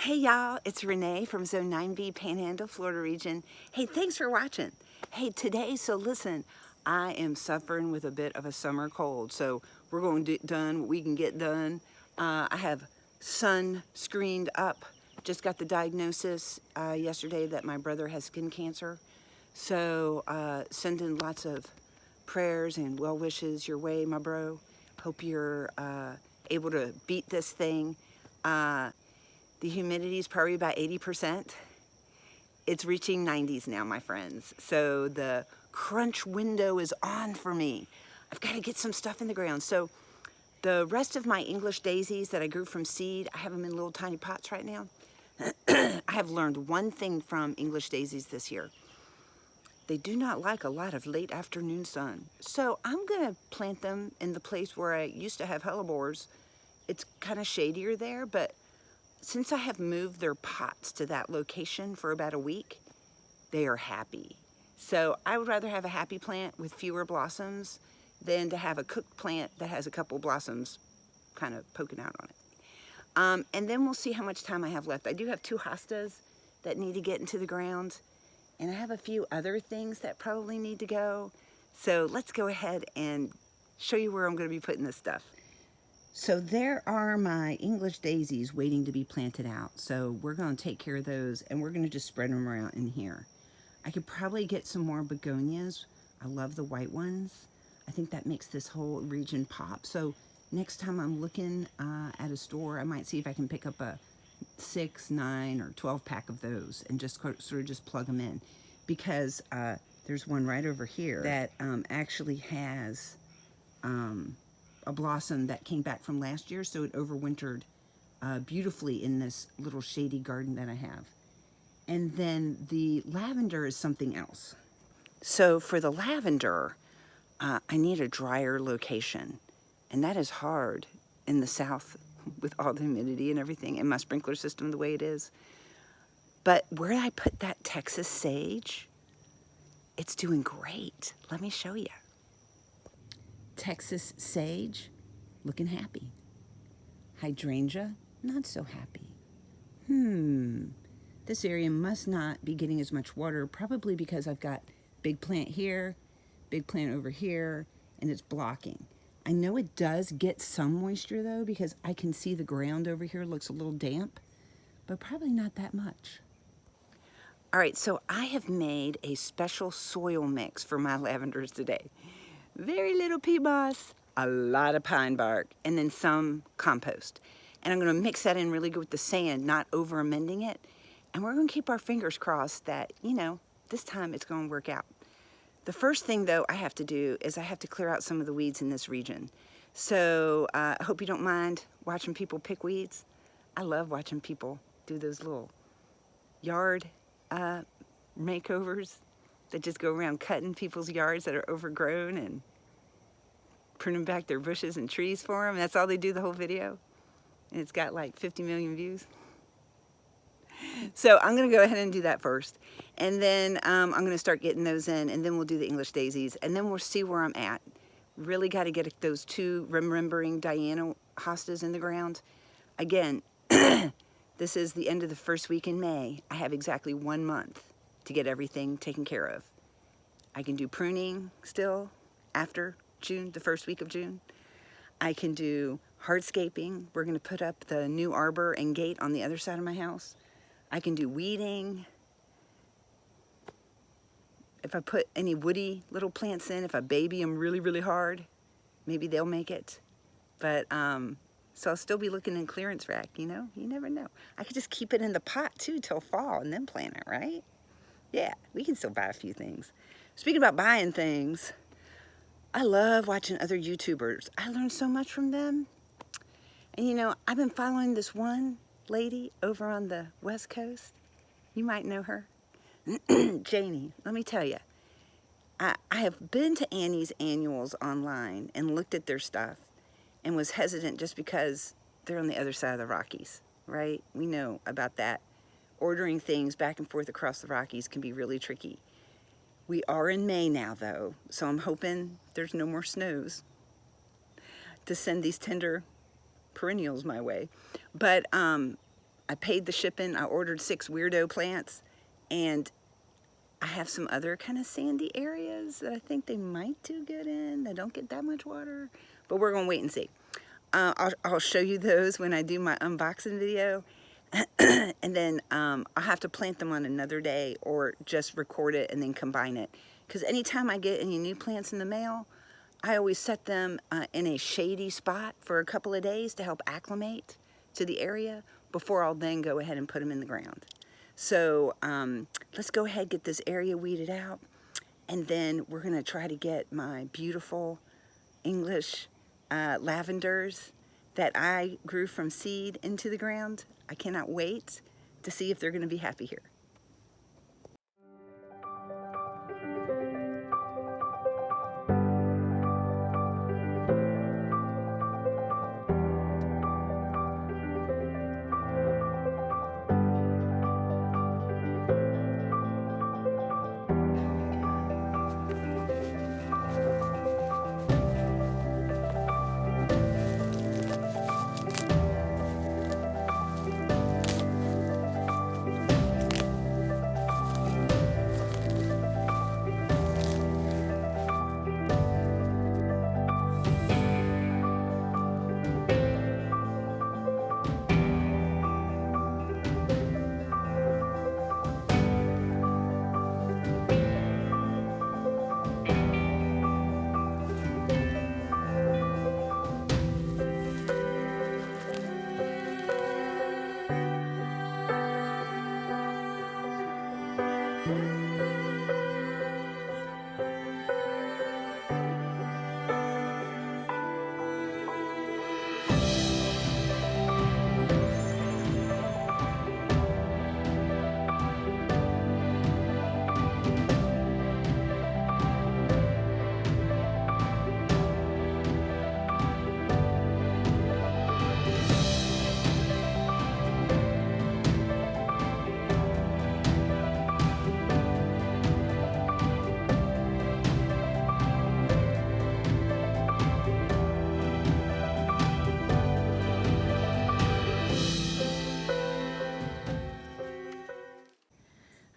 Hey y'all, it's Renee from Zone 9B, Panhandle, Florida region. Hey, thanks for watching. Hey, today, so listen, I am suffering with a bit of a summer cold, so we're going to get done what we can get done. I have sun screened up. Just got the diagnosis yesterday that my brother has skin cancer. So sending lots of prayers and well wishes your way, my bro. Hope you're able to beat this thing. The humidity is probably about 80%. It's reaching 90s now, my friends. So the crunch window is on for me. I've got to get some stuff in the ground. So the rest of my English daisies that I grew from seed, I have them in little tiny pots right now. I have learned one thing from English daisies this year. They do not like a lot of late afternoon sun. So I'm gonna plant them in the place where I used to have hellebores. It's kind of shadier there, but since I have moved their pots to that location for about a week, they are happy. So I would rather have a happy plant with fewer blossoms than to have a cooked plant that has a couple blossoms kind of poking out on it. And then we'll see how much time I have left. I do have 2 hostas that need to get into the ground, and I have a few other things that probably need to go. So let's go ahead and show you where I'm going to be putting this stuff. So there are my English daisies waiting to be planted out. So we're going to take care of those, and we're going to just spread them around in here. I could probably get some more begonias. I love the white ones. I think that makes this whole region pop. So next time I'm looking at a store, I might see if I can pick up a 6, 9, or 12 pack of those and just sort of just plug them in. Because there's one right over here that actually has a blossom that came back from last year, so it overwintered beautifully in this little shady garden that I have. And then the lavender is something else. So for the lavender, I need a drier location, and that is hard in the south with all the humidity and everything, and my sprinkler system the way it is. But where I put that Texas sage, it's doing great. Let me show you. Texas sage, looking happy. Hydrangea, not so happy. This area must not be getting as much water, probably because I've got big plant here, big plant over here, and it's blocking. I know it does get some moisture though, because I can see the ground over here looks a little damp, but probably not that much. All right, so I have made a special soil mix for my lavenders today. Very little pea moss, a lot of pine bark, and then some compost. And I'm gonna mix that in really good with the sand, not over amending it. And we're gonna keep our fingers crossed that, you know, this time it's gonna work out. The first thing though I have to do is I have to clear out some of the weeds in this region. So I hope you don't mind watching people pick weeds. I love watching people do those little yard makeovers that just go around cutting people's yards that are overgrown and pruning back their bushes and trees for them. That's all they do the whole video. And it's got like 50 million views. So I'm gonna go ahead and do that first. And then I'm gonna start getting those in, and then we'll do the English daisies, and then we'll see where I'm at. Really gotta get those 2 Remembering Diana hostas in the ground. Again, this is the end of the first week in May. I have exactly 1 month to get everything taken care of. I can do pruning still after June, the first week of June. I can do hardscaping. We're gonna put up the new arbor and gate on the other side of my house. I can do weeding. If I put any woody little plants in, if I baby them really, really hard, maybe they'll make it. But, so I'll still be looking in clearance rack, you know? You never know. I could just keep it in the pot too till fall and then plant it, right? Yeah, we can still buy a few things. Speaking about buying things, I love watching other YouTubers. I learned so much from them. And you know, I've been following this one lady over on the West Coast. You might know her. Janie, let me tell you. I have been to Annie's annuals online and looked at their stuff and was hesitant just because they're on the other side of the Rockies, right? We know about that. Ordering things back and forth across the Rockies can be really tricky. We are in May now though, so I'm hoping there's no more snows to send these tender perennials my way. But I paid the shipping. I ordered 6 weirdo plants, and I have some other kind of sandy areas that I think they might do good in. They don't get that much water, but we're gonna wait and see. I'll show you those when I do my unboxing video. And then I'll have to plant them on another day or just record it and then combine it. Because anytime I get any new plants in the mail, I always set them in a shady spot for a couple of days to help acclimate to the area before I'll then go ahead and put them in the ground. So let's go ahead and get this area weeded out, and then we're gonna try to get my beautiful English lavenders that I grew from seed into the ground. I cannot wait to see if they're gonna be happy here.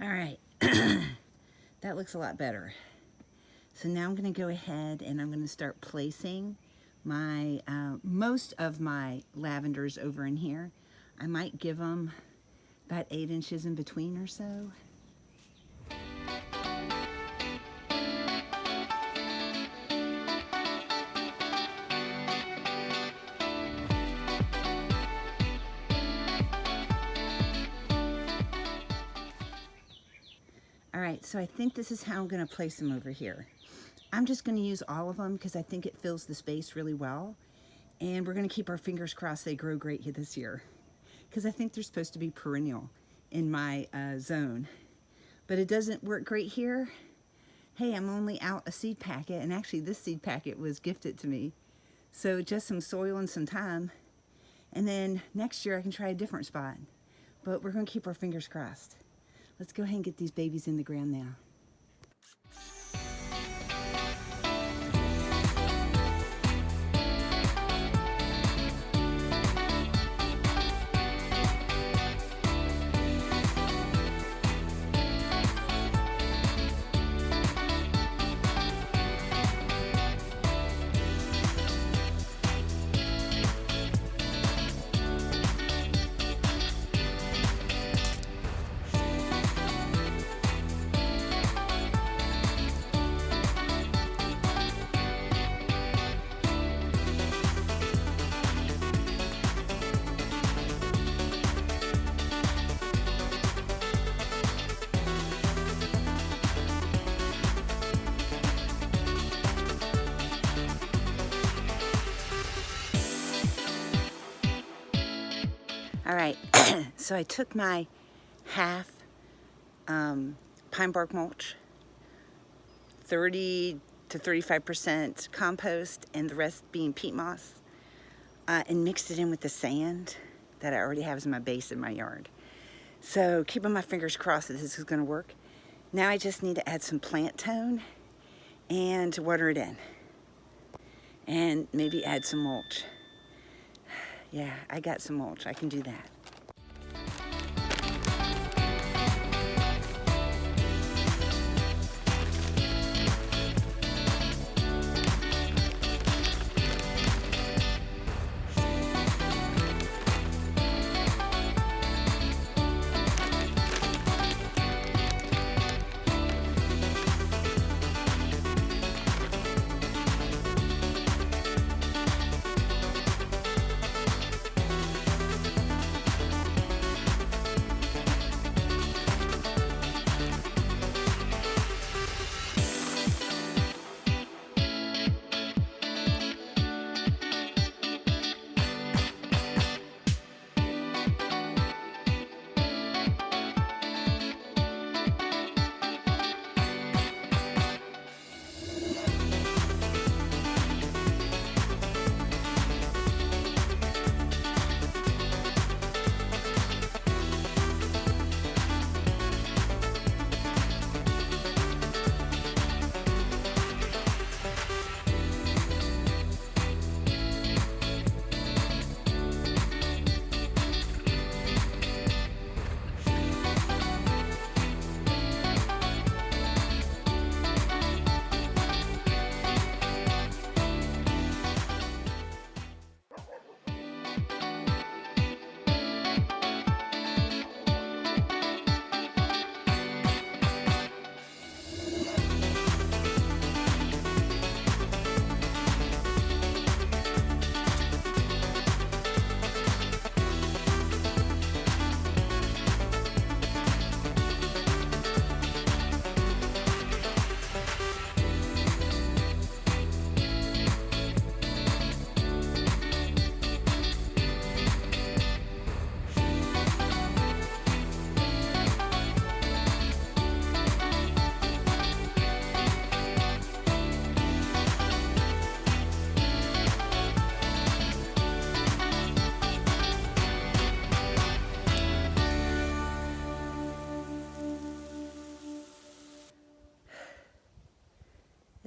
All right, that looks a lot better. So now I'm going to go ahead and I'm going to start placing my most of my lavenders over in here. I might give them about 8 inches in between or so. All right, so I think this is how I'm going to place them over here. I'm just going to use all of them because I think it fills the space really well. And we're going to keep our fingers crossed they grow great this year, because I think they're supposed to be perennial in my zone. But it doesn't work great here. Hey, I'm only out a seed packet, and actually this seed packet was gifted to me. So just some soil and some time. And then next year I can try a different spot. But we're going to keep our fingers crossed. Let's go ahead and get these babies in the ground now. All right, so I took my half pine bark mulch, 30 to 35% compost, and the rest being peat moss, and mixed it in with the sand that I already have as my base in my yard. So keeping my fingers crossed that this is gonna work. Now I just need to add some plant tone and water it in. And maybe add some mulch. Yeah, I got some mulch, I can do that.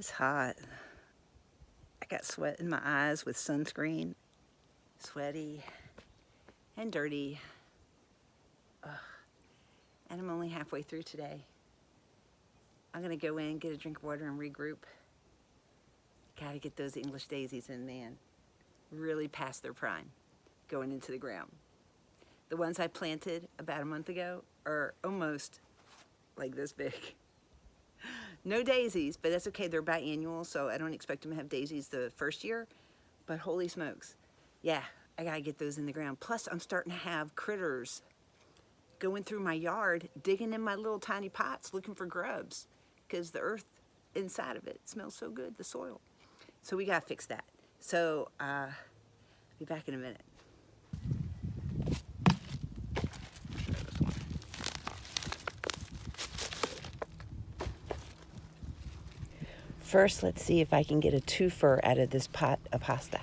It's hot. I got sweat in my eyes with sunscreen. Sweaty and dirty. Ugh. And I'm only halfway through today. I'm gonna go in, get a drink of water and regroup. Gotta get those English daisies in, man. Really past their prime, going into the ground. The ones I planted about a month ago are almost like this big. No daisies, but that's okay, they're biannual, so I don't expect them to have daisies the first year, but holy smokes. Yeah, I gotta get those in the ground. Plus, I'm starting to have critters going through my yard, digging in my little tiny pots, looking for grubs, because the earth inside of it smells so good, the soil. So we gotta fix that. So, I'll be back in a minute. First, let's see if I can get a twofer out of this pot of hosta.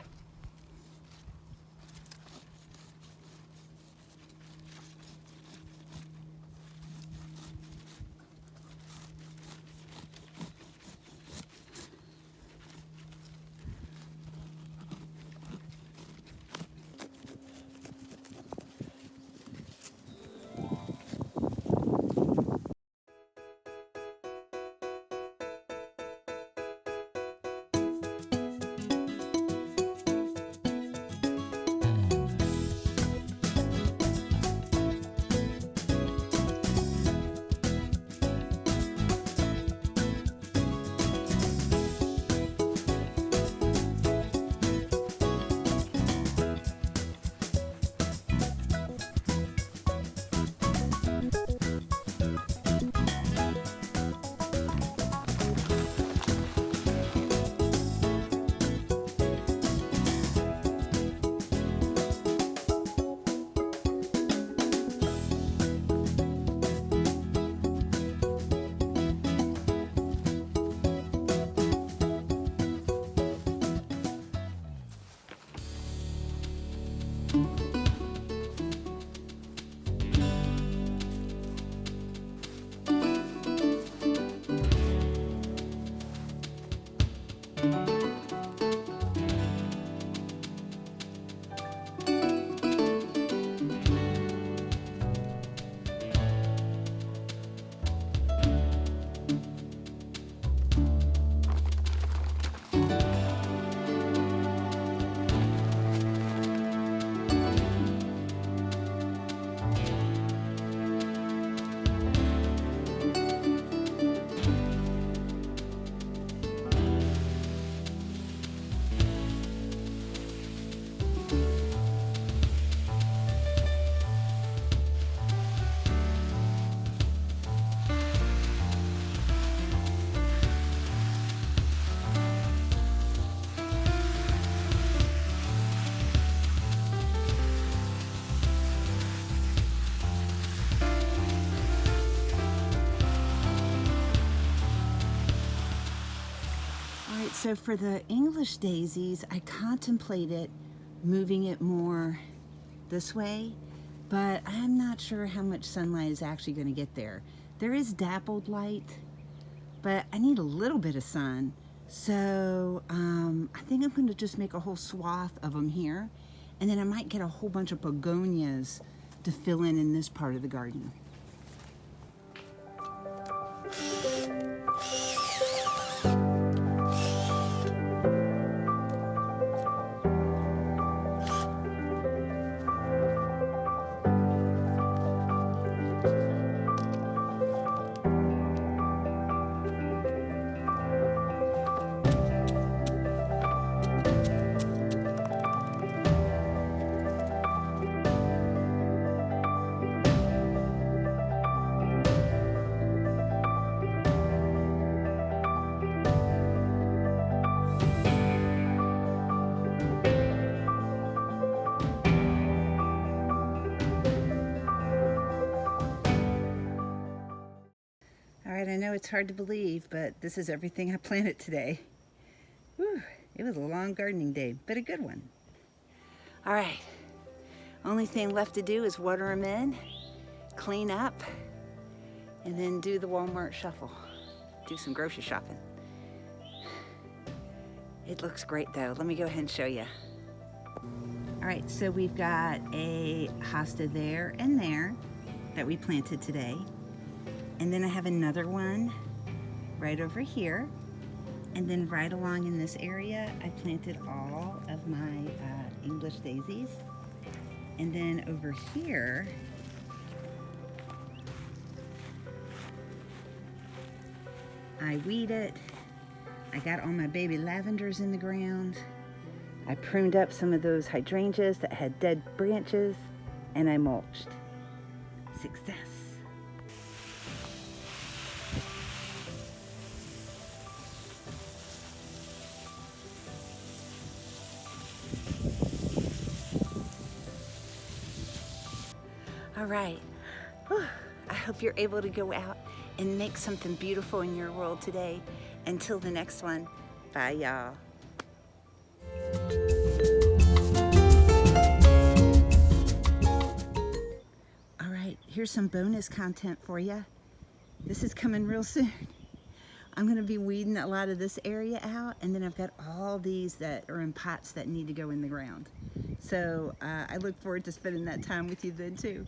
So for the English daisies, I contemplated moving it more this way, but I'm not sure how much sunlight is actually going to get there. There is dappled light, but I need a little bit of sun. So I think I'm going to just make a whole swath of them here, and then I might get a whole bunch of begonias to fill in this part of the garden. I know it's hard to believe, but this is everything I planted today. Whew, it was a long gardening day, but a good one. All right, only thing left to do is water them in, clean up, and then do the Walmart shuffle. Do some grocery shopping. It looks great though. Let me go ahead and show you. All right, so we've got a hosta there and there that we planted today. And then I have another one right over here. And then right along in this area, I planted all of my English daisies. And then over here, I weed it. I got all my baby lavenders in the ground. I pruned up some of those hydrangeas that had dead branches, and I mulched. Success. All right. Whew. I hope you're able to go out and make something beautiful in your world today. Until the next one, bye y'all. All right, here's some bonus content for you. This is coming real soon. I'm gonna be weeding a lot of this area out, and then I've got all these that are in pots that need to go in the ground. So I look forward to spending that time with you then too.